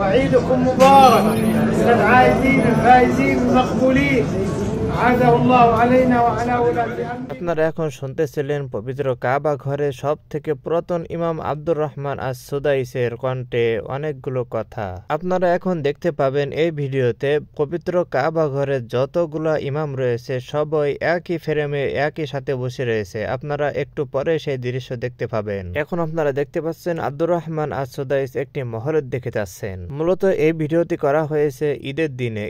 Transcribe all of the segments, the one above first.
وعيدكم مبارك من العائدين الفائزين المقبولين. عاده الله علينا وعلى ولاة أمرنا. আপনারা এখন শুনতেছিলেন পবিত্র কাবা ঘরে সব থেকে পুরাতন ইমাম আব্দুর রহমান আস-সুদাইসের কণ্ঠে অনেকগুলো কথা। আপনারা এখন দেখতে পাবেন এই ভিডিওতে পবিত্র কাবা ঘরে যতগুলো ইমাম রয়েছে সবাই একই ফ্রেমে একই সাথে বসে রয়েছে। আপনারা একটু পরে সেই দৃশ্য দেখতে পাবেন। এখন আপনারা দেখতে পাচ্ছেন আব্দুর রহমান আস-সুদাইস একটি মহরত দেখে যাচ্ছেন। মূলত এই ভিডিওটি করা হয়েছে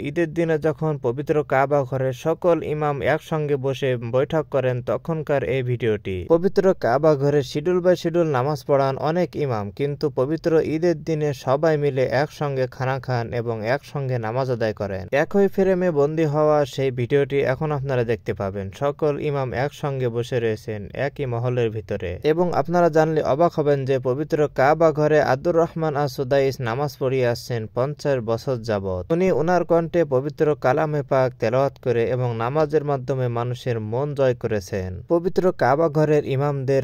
ঈদের দিনে যখন পবিত্র কাবা ঘরে সকল ইমাম একসঙ্গে বসে বৈঠক করেন তখনকার এই ভিডিওটি। পবিত্র কাবা ঘরে শিডিউল বাই শিডিউল নামাজ পড়ান অনেক ইমাম, কিন্তু পবিত্র ঈদের দিনে সবাই মিলে একসঙ্গে খানা খান এবং একসঙ্গে নামাজ আদায় করেন। একই ফ্রেমে বন্দী হওয়া সেই ভিডিওটি এখন আপনারা দেখতে পাবেন। সকল ইমাম একসঙ্গে বসে রয়েছেন একই মহলের ভিতরে। এবং আপনারা জানলে অবাক হবেন যে পবিত্র কাবা ঘরে আব্দুর রহমান আস-সুদাইস নামাজ পড়িয়ে আসছেন 50 বছর যাবৎ। উনি উনার কণ্ঠে পবিত্র কালামে পাক তেলাওয়াত করে এবং নামাজের মাধ্যমে মানুষের মন জয় করেছেন। পবিত্র কাবা ঘরের ইমামদের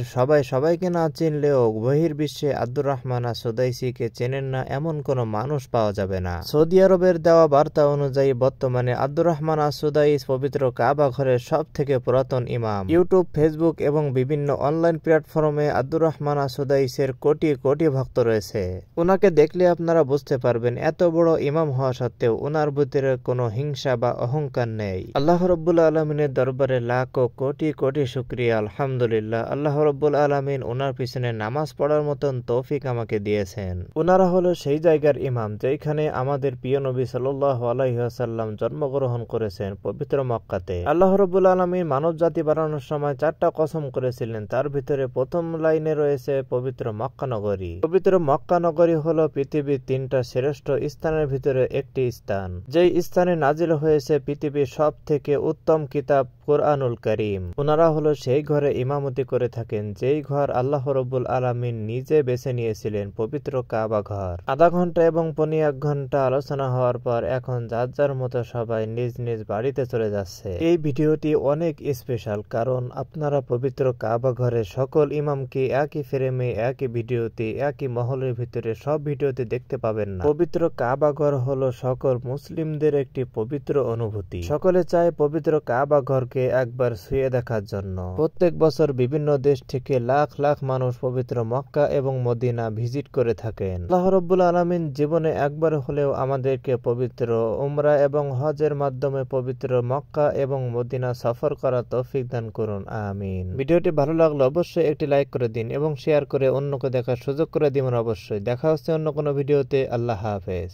সবাইকে না চিনলেও বহির্বিশ্বে আব্দুর রহমান আস-সুদাইসিকে চেনেন না এমন কোনো মানুষ পাওয়া যাবে না। সৌদি আরবের দেওয়া বার্তা অনুযায়ী বর্তমানে আব্দুর রহমান আস-সুদাইস পবিত্র কাবা ঘরের সব থেকে পুরাতন ইমাম। ইউটিউব, ফেসবুক এবং বিভিন্ন অনলাইন প্ল্যাটফর্মে আব্দুর রহমান আস-সুদাইসের কোটি কোটি ভক্ত রয়েছে। ওনাকে দেখলে আপনারা বুঝতে পারবেন এত বড় ইমাম হওয়া সত্ত্বেও ওনার ভিতরে কোনো হিংসা বা অহংকার নেই। আল্লাহ রব্বুল আলমিনের দরবারে লাখো কোটি কোটি শুকরিয়া, আলহামদুলিল্লাহ। আল্লাহ রব্বুল আলমিন ওনার পিছনে নামাজ পড়ার মতন তৌফিক আমাকে দিয়েছেন। ওনারা হলো সেই জায়গার ইমাম যেখানে আমাদের প্রিয় নবী সাল্লাল্লাহু আলাইহি ওয়াসাল্লাম জন্মগ্রহণ করেছেন, পবিত্র মক্কাতে। আল্লাহ রব্বুল আলমিন মানব জাতি বানানোর সময় 4টা কসম করেছিলেন, তার ভিতরে প্রথম লাইনে রয়েছে পবিত্র মক্কা নগরী। পবিত্র মক্কা নগরী হলো পৃথিবীর 3টা শ্রেষ্ঠ স্থানের ভিতরে একটি স্থান, যেই স্থানে নাজিল হয়েছে পৃথিবীর সব থেকে উত্তম কিতাব কুরআনুল কারীম। ওনারা হলো সেই ঘরে ইমামতি করে থাকেন যেই ঘর আল্লাহ রব্বুল আলামিন নিজে বেছে নিয়েছিলেন, পবিত্র কাবা ঘর। আধা ঘন্টা এবং 1 ঘন্টা আলোচনা হওয়ার পর এখন যার যার মতো সবাই নিজ নিজ বাড়িতে চলে যাচ্ছে। এই ভিডিওটি অনেক স্পেশাল, কারণ আপনারা পবিত্র কাবা ঘরে সকল ইমামকে একই ফ্রেমে একই ভিডিওতে একই মহলের ভিতরে সব ভিডিওতে দেখতে পাবেন না। পবিত্র কাবা ঘর হলো সকল মুসলিমদের একটি পবিত্র অনুভূতি। সকলে চায় পবিত্র কাবা ঘরকে একবার ছুঁয়ে দেখার জন্য। প্রত্যেক বছর বিভিন্ন দেশ থেকে লাখ লাখ মানুষ পবিত্র মক্কা এবং মদিনা ভিজিট করে থাকেন। আল্লাহ রাব্বুল আলামিন জীবনে একবার হলেও আমাদেরকে পবিত্র উমরা এবং হজের মাধ্যমে পবিত্র মক্কা এবং মদিনা সফর করার তৌফিক দান করুন, আমিন। ভিডিওটি ভালো লাগলে অবশ্যই একটি লাইক করে দিন এবং শেয়ার করে অন্যকে দেখার সুযোগ করে দিবেন অবশ্যই। দেখা হচ্ছে অন্য কোনো ভিডিওতে। আল্লাহ হাফেজ।